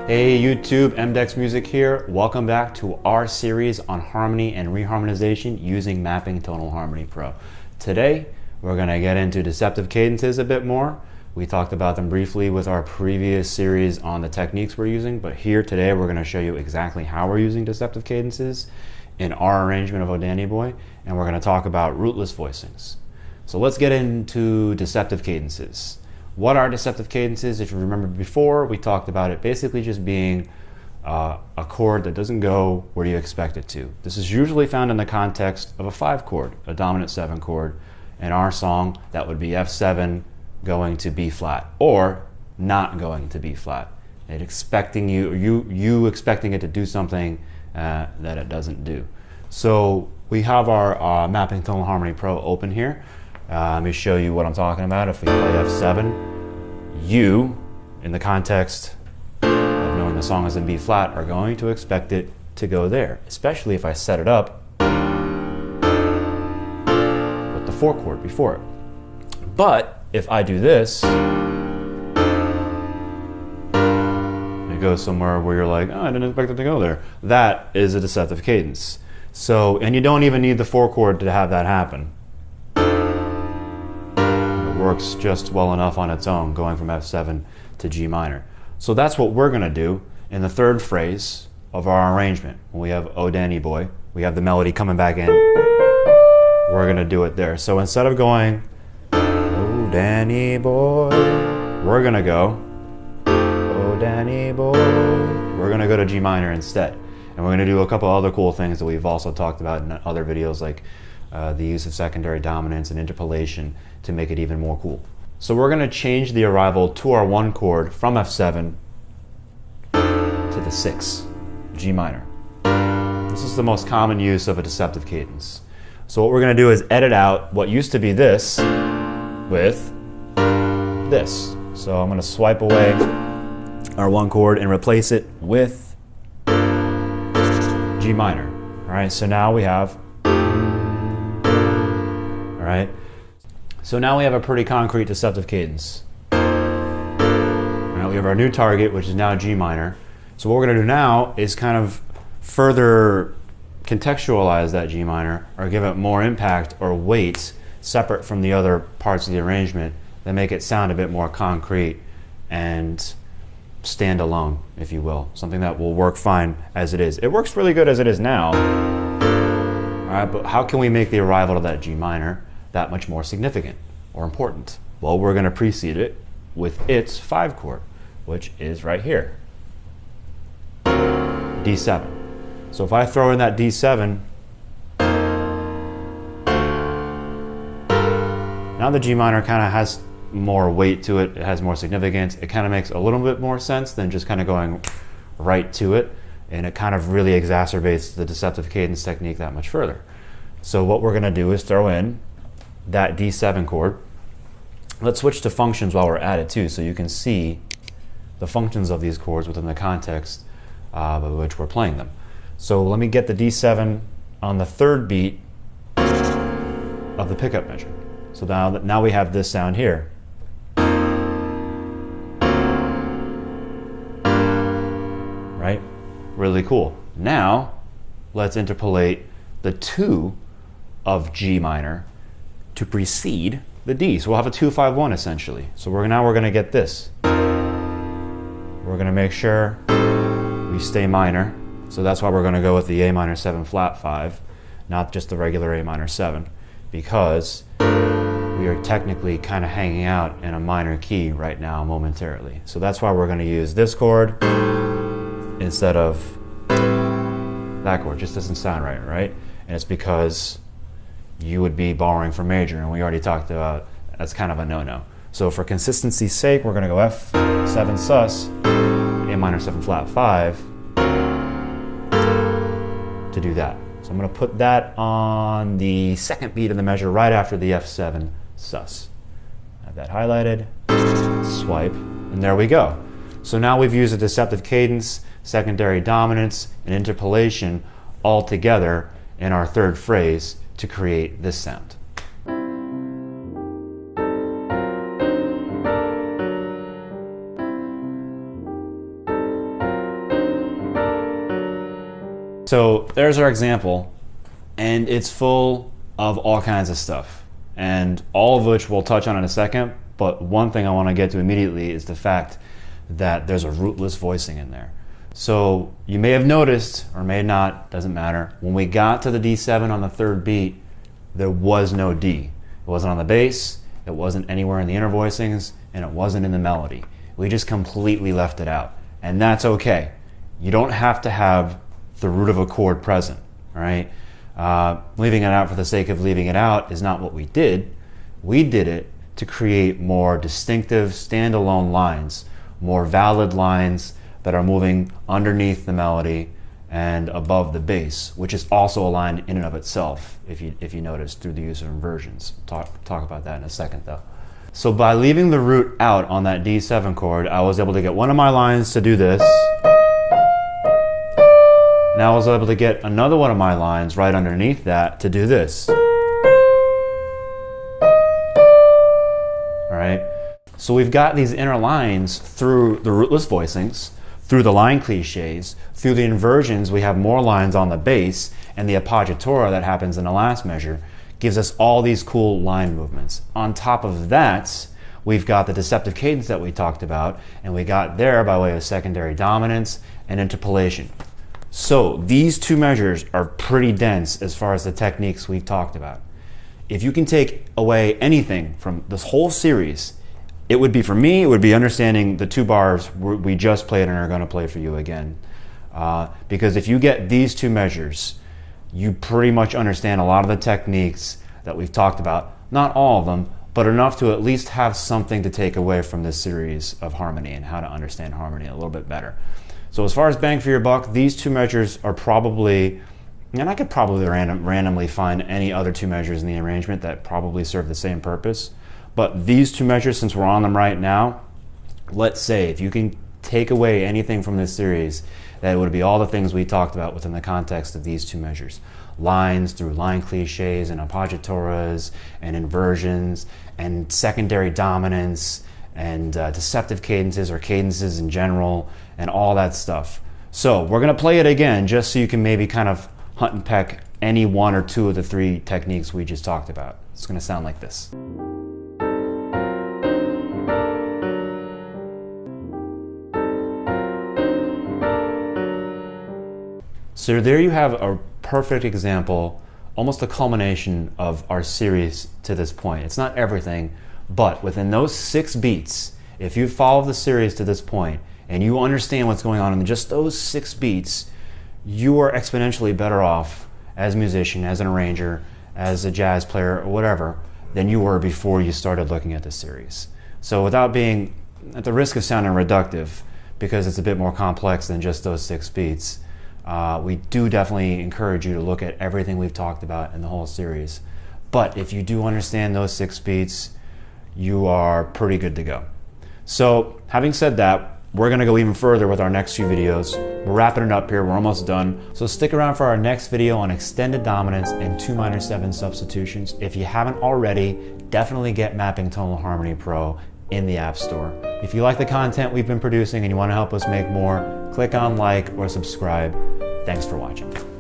Hey YouTube, MDEX Music here. Welcome back to our series on harmony and reharmonization using Mapping Tonal Harmony Pro. Today, we're going to get into deceptive cadences a bit more. We talked about them briefly with our previous series on the techniques we're using, but here today we're going to show you exactly how we're using deceptive cadences in our arrangement of O Danny Boy, and we're going to talk about rootless voicings. So let's get into deceptive cadences. What are deceptive cadences? If you remember before, we talked about it basically just being a chord that doesn't go where you expect it to. This is usually found in the context of a 5 chord, a dominant 7 chord. In our song, that would be F7 going to B flat, or not going to B flat. It expecting you expecting it to do something that it doesn't do. So we have our Mapping Tonal Harmony Pro open here. Let me show you what I'm talking about. If we play F7, you, in the context of knowing the song is in B flat, are going to expect it to go there, especially if I set it up with the 4 chord before it. But if I do this, it goes somewhere where you're like, oh, I didn't expect it to go there. That is a deceptive cadence. So, and you don't even need the 4 chord to have that happen. Works just well enough on its own, going from F7 to G minor. So that's what we're going to do in the third phrase of our arrangement. When we have O Danny Boy, we have the melody coming back in. We're going to do it there. So instead of going O Danny Boy, we're going to go O Danny Boy. We're going to go to G minor instead. And we're going to do a couple other cool things that we've also talked about in other videos, like the use of secondary dominance and interpolation to make it even more cool. So we're going to change the arrival to our 1 chord from F7 to the 6, G minor. This is the most common use of a deceptive cadence. So what we're going to do is edit out what used to be this with this. So I'm going to swipe away our 1 chord and replace it with G minor. All right, so now we have, all right, so now we have a pretty concrete deceptive cadence. All right, we have our new target, which is now G minor. So what we're going to do now is kind of further contextualize that G minor, or give it more impact or weight separate from the other parts of the arrangement that make it sound a bit more concrete and stand alone, if you will. Something that will work fine as it is. It works really good as it is now. All right, but how can we make the arrival to that G minor that much more significant or important? Well, we're going to precede it with its 5 chord, which is right here, D7. So if I throw in that D7, now the G minor kind of has more weight to it, it has more significance, it kind of makes a little bit more sense than just kind of going right to it, and it kind of really exacerbates the deceptive cadence technique that much further. So what we're going to do is throw in that D7 chord. Let's switch to functions while we're at it too, so you can see the functions of these chords within the context by which we're playing them. So let me get the D7 on the 3rd beat of the pickup measure. So now we have this sound here. Right? Really cool. Now let's interpolate the 2 of G minor to precede the D. So we'll have a 2-5-1 essentially. So now we're going to get this. We're going to make sure we stay minor. So that's why we're going to go with the A minor 7 flat 5, not just the regular A minor 7, because we are technically kind of hanging out in a minor key right now momentarily. So that's why we're going to use this chord instead of that chord. Just doesn't sound right, right? And it's because you would be borrowing from major, and we already talked about that's kind of a no-no. So for consistency's sake, we're going to go F7 sus, A minor 7 flat 5 to do that. So I'm going to put that on the 2nd beat of the measure right after the F7 sus. Have that highlighted, swipe, and there we go. So now we've used a deceptive cadence, secondary dominance, and interpolation all together in our 3rd phrase to create this sound. So there's our example, and it's full of all kinds of stuff, and all of which we'll touch on in a second. But one thing I want to get to immediately is the fact that there's a rootless voicing in there. So you may have noticed, or may not, doesn't matter, when we got to the D7 on the third beat, there was no D. It wasn't on the bass, it wasn't anywhere in the inner voicings, and it wasn't in the melody. We just completely left it out. And that's okay. You don't have to have the root of a chord present, all right? Leaving it out for the sake of leaving it out is not what we did. We did it to create more distinctive, standalone lines, more valid lines that are moving underneath the melody and above the bass, which is also a line in and of itself, if you notice, through the use of inversions. Talk about that in a second, though. So by leaving the root out on that D7 chord, I was able to get one of my lines to do this, and I was able to get another one of my lines right underneath that to do this. All right? So we've got these inner lines through the rootless voicings, through the line cliches, through the inversions. We have more lines on the bass, and the appoggiatura that happens in the last measure gives us all these cool line movements. On top of that, we've got the deceptive cadence that we talked about, and we got there by way of secondary dominance and interpolation. So these two measures are pretty dense as far as the techniques we've talked about. If you can take away anything from this whole series, it would be, for me, it would be understanding the two bars we just played and are going to play for you again. Because if you get these two measures, you pretty much understand a lot of the techniques that we've talked about. Not all of them, but enough to at least have something to take away from this series of harmony and how to understand harmony a little bit better. So as far as bang for your buck, these two measures are probably, and I could probably randomly find any other two measures in the arrangement that probably serve the same purpose. But these two measures, since we're on them right now, let's say if you can take away anything from this series, that would be all the things we talked about within the context of these two measures. Lines through line cliches and appoggiaturas and inversions and secondary dominance and deceptive cadences or cadences in general and all that stuff. So we're going to play it again just so you can maybe kind of hunt and peck any one or two of the three techniques we just talked about. It's going to sound like this. So there you have a perfect example, almost a culmination of our series to this point. It's not everything, but within those 6 beats, if you follow the series to this point and you understand what's going on in just those 6 beats, you are exponentially better off as a musician, as an arranger, as a jazz player, or whatever, than you were before you started looking at this series. So without being, at the risk of sounding reductive, because it's a bit more complex than just those 6 beats, we do definitely encourage you to look at everything we've talked about in the whole series. But if you do understand those 6 beats, you are pretty good to go. So having said that, we're going to go even further with our next few videos. We're wrapping it up here. We're almost done. So stick around for our next video on extended dominance and 2 minor 7 substitutions. If you haven't already, definitely get Mapping Tonal Harmony Pro in the App Store. If you like the content we've been producing and you want to help us make more, click on like or subscribe. Thanks for watching.